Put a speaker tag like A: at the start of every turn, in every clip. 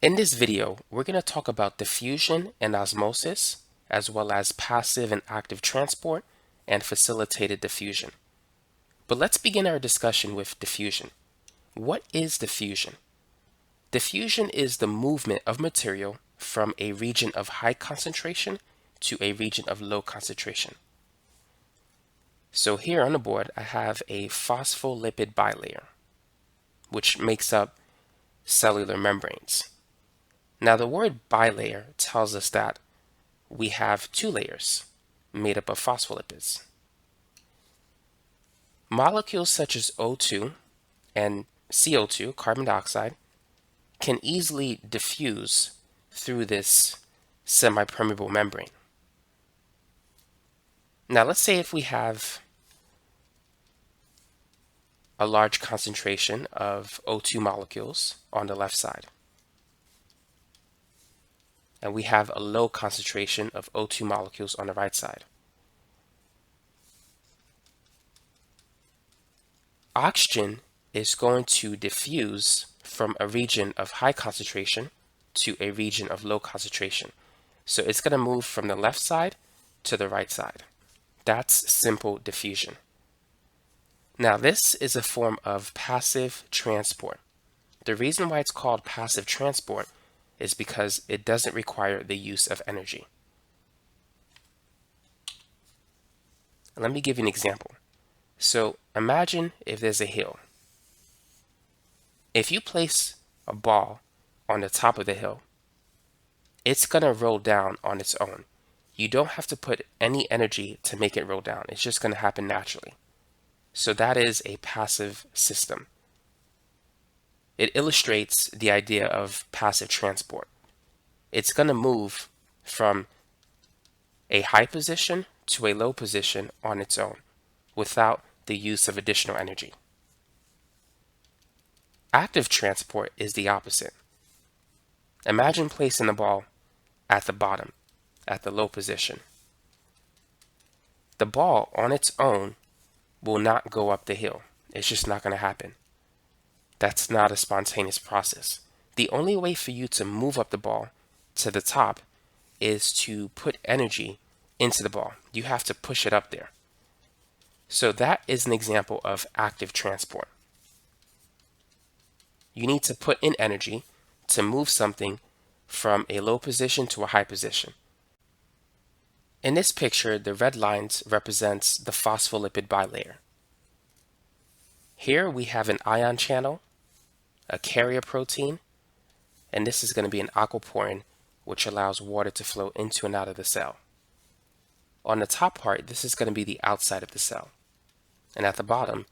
A: In this video, we're going to talk about diffusion and osmosis, as well as passive and active transport and facilitated diffusion. But let's begin our discussion with diffusion. What is diffusion? Diffusion is the movement of material from a region of high concentration to a region of low concentration. So here on the board, I have a phospholipid bilayer, which makes up cellular membranes. Now the word bilayer tells us that we have two layers made up of phospholipids. Molecules such as O2 and CO2, carbon dioxide, can easily diffuse through this semi-permeable membrane. Now let's say if we have a large concentration of O2 molecules on the left side, and we have a low concentration of O2 molecules on the right side. Oxygen is going to diffuse from a region of high concentration to a region of low concentration. So it's going to move from the left side to the right side. That's simple diffusion. Now this is a form of passive transport. The reason why it's called passive transport is because it doesn't require the use of energy. Let me give you an example. So imagine if there's a hill. If you place a ball on the top of the hill, it's going to roll down on its own. You don't have to put any energy to make it roll down. It's just going to happen naturally. So that is a passive system. It illustrates the idea of passive transport. It's going to move from a high position to a low position on its own without the use of additional energy. Active transport is the opposite. Imagine placing the ball at the bottom, at the low position. The ball on its own will not go up the hill. It's just not going to happen. That's not a spontaneous process. The only way for you to move up the ball to the top is to put energy into the ball. You have to push it up there. So that is an example of active transport. You need to put in energy to move something from a low position to a high position. In this picture, the red lines represents the phospholipid bilayer. Here we have an ion channel, a carrier protein, and this is going to be an aquaporin, which allows water to flow into and out of the cell. On the top part, this is going to be the outside of the cell, and at the bottom,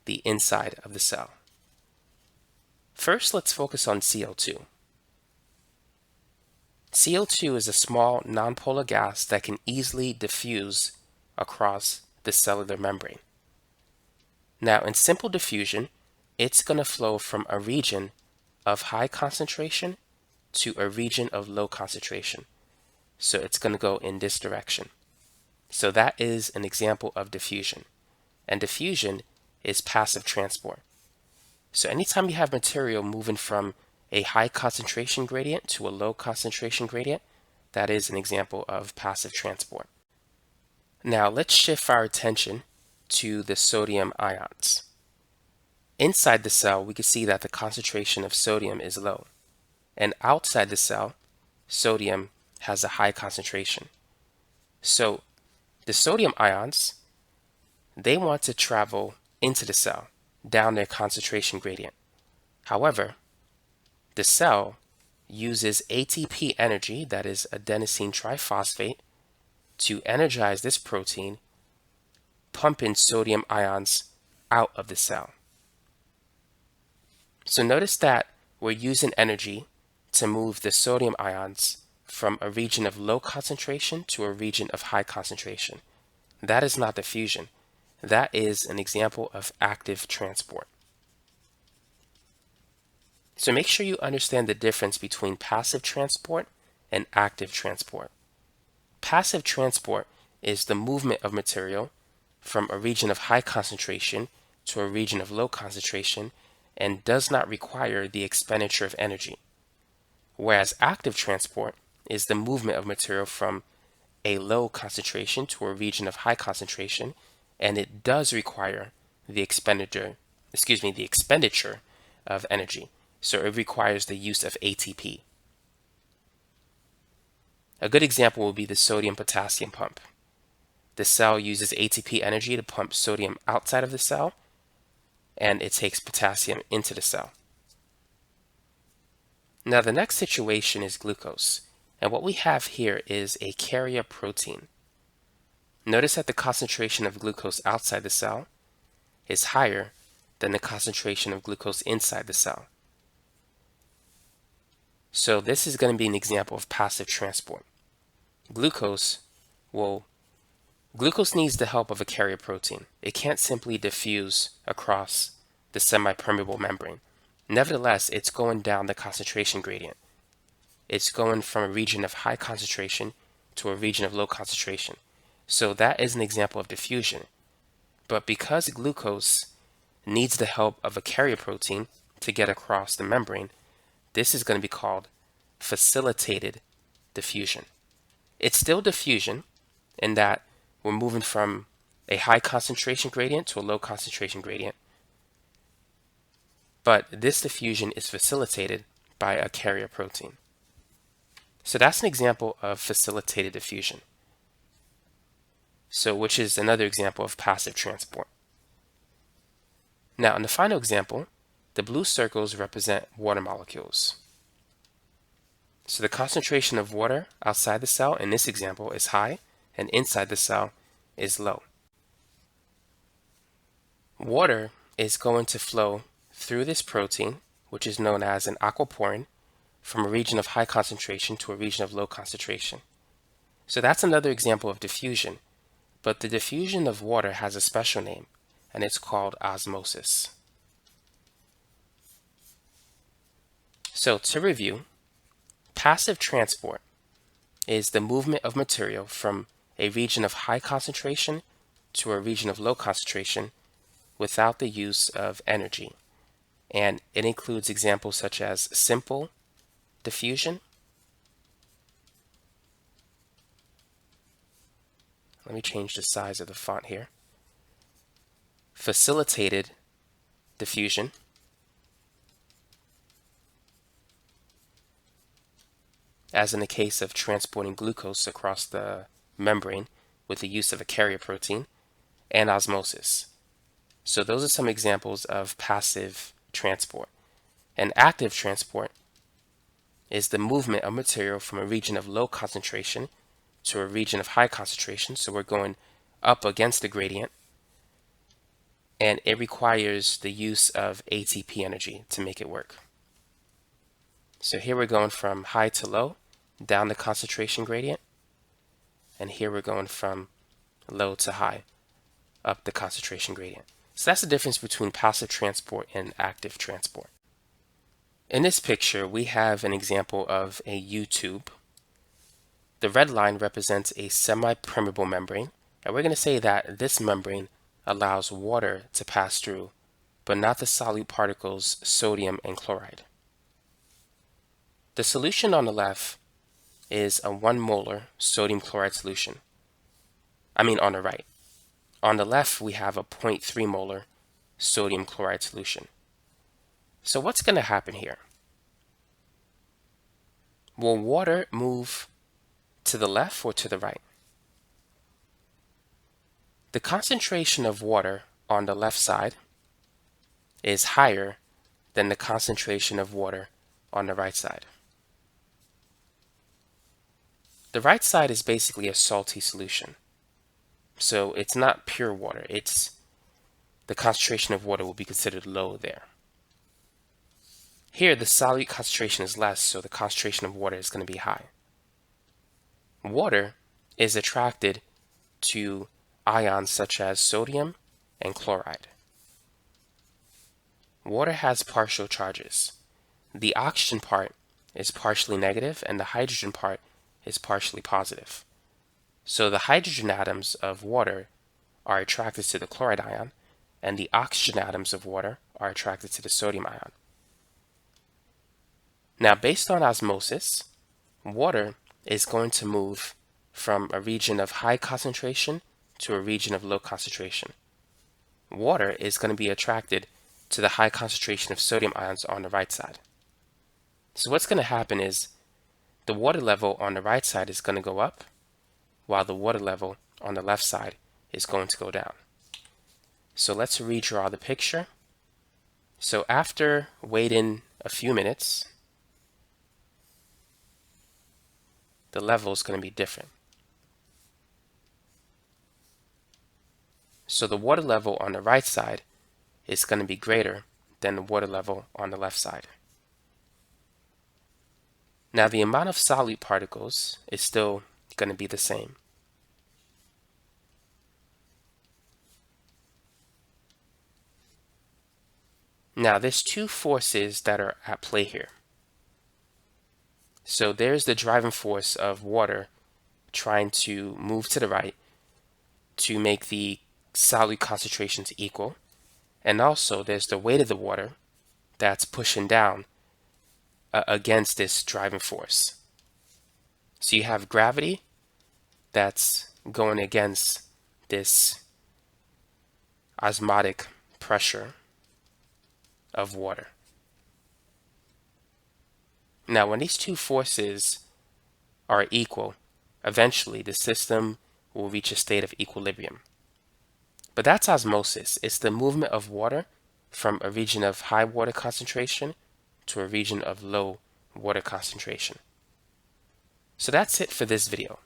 A: the inside of the cell. First, let's focus on CO2. CO2 is a small nonpolar gas that can easily diffuse across the cellular membrane. Now, in simple diffusion, it's going to flow from a region of high concentration to a region of low concentration. So it's going to go in this direction. So that is an example of diffusion. And diffusion is passive transport. So anytime you have material moving from a high concentration gradient to a low concentration gradient, that is an example of passive transport. Now let's shift our attention to the sodium ions. Inside the cell, we can see that the concentration of sodium is low. And outside the cell, sodium has a high concentration. So the sodium ions, they want to travel into the cell, down their concentration gradient. However, the cell uses ATP energy, that is adenosine triphosphate, to energize this protein, pumping sodium ions out of the cell. So notice that we're using energy to move the sodium ions from a region of low concentration to a region of high concentration. That is not diffusion. That is an example of active transport. So make sure you understand the difference between passive transport and active transport. Passive transport is the movement of material from a region of high concentration to a region of low concentration and does not require the expenditure of energy. whereas active transport is the movement of material from a low concentration to a region of high concentration, and it does require the expenditure of energy. So it requires the use of ATP. A good example would be the sodium-potassium pump. The cell uses ATP energy to pump sodium outside of the cell, and it takes potassium into the cell. Now the next situation is glucose, and what we have here is a carrier protein. Notice that the concentration of glucose outside the cell is higher than the concentration of glucose inside the cell. So this is going to be an example of passive transport. Glucose needs the help of a carrier protein. It can't simply diffuse across the semi-permeable membrane. Nevertheless, it's going down the concentration gradient. It's going from a region of high concentration to a region of low concentration. So that is an example of diffusion. But because glucose needs the help of a carrier protein to get across the membrane, this is going to be called facilitated diffusion. It's still diffusion in that we're moving from a high concentration gradient to a low concentration gradient, but this diffusion is facilitated by a carrier protein. So that's an example of facilitated diffusion. So which is another example of passive transport. Now in the final example, the blue circles represent water molecules. So the concentration of water outside the cell in this example is high, and inside the cell is low. Water is going to flow through this protein, which is known as an aquaporin, from a region of high concentration to a region of low concentration. So that's another example of diffusion, but the diffusion of water has a special name, and it's called osmosis. So to review, passive transport is the movement of material from a region of high concentration to a region of low concentration without the use of energy. And it includes examples such as simple diffusion. Let me change the size of the font here. Facilitated diffusion. As in the case of transporting glucose across the membrane with the use of a carrier protein, and osmosis. So those are some examples of passive transport. And active transport is the movement of material from a region of low concentration to a region of high concentration. So we're going up against the gradient, and it requires the use of ATP energy to make it work. So here we're going from high to low, down the concentration gradient, and here we're going from low to high, up the concentration gradient. So that's the difference between passive transport and active transport. In this picture, we have an example of a U-tube. The red line represents a semi-permeable membrane, and we're going to say that this membrane allows water to pass through, but not the solute particles sodium and chloride. The solution on the left is a 1 molar sodium chloride solution. On the right. On the left, we have a 0.3 molar sodium chloride solution. So what's going to happen here? Will water move to the left or to the right? The concentration of water on the left side is higher than the concentration of water on the right side. The right side is basically a salty solution. So it's not pure water. The concentration of water will be considered low there. Here, the solute concentration is less, so the concentration of water is going to be high. Water is attracted to ions such as sodium and chloride. Water has partial charges. The oxygen part is partially negative, and the hydrogen part is partially positive. So the hydrogen atoms of water are attracted to the chloride ion, and the oxygen atoms of water are attracted to the sodium ion. Now, based on osmosis, water is going to move from a region of high concentration to a region of low concentration. Water is going to be attracted to the high concentration of sodium ions on the right side. So what's going to happen is the water level on the right side is going to go up, while the water level on the left side is going to go down. So let's redraw the picture. So after waiting a few minutes, the level is going to be different. So the water level on the right side is going to be greater than the water level on the left side. Now the amount of solute particles is still going to be the same. Now there's two forces that are at play here. So there's the driving force of water trying to move to the right to make the solute concentrations equal. And also there's the weight of the water that's pushing down against this driving force. So you have gravity that's going against this osmotic pressure of water. Now, when these two forces are equal, eventually the system will reach a state of equilibrium. But that's osmosis. It's the movement of water from a region of high water concentration to a region of low water concentration. So that's it for this video.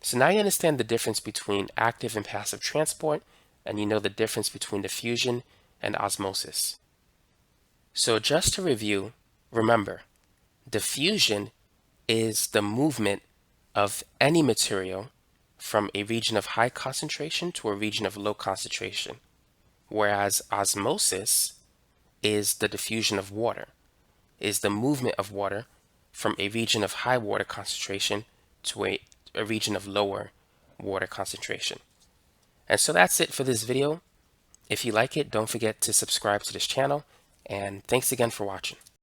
A: So now you understand the difference between active and passive transport, and you know the difference between diffusion and osmosis. So just to review, remember, diffusion is the movement of any material from a region of high concentration to a region of low concentration, whereas osmosis is the diffusion of water, is the movement of water from a region of high water concentration to a region of lower water concentration. And so that's it for this video. If you like it, don't forget to subscribe to this channel, and thanks again for watching.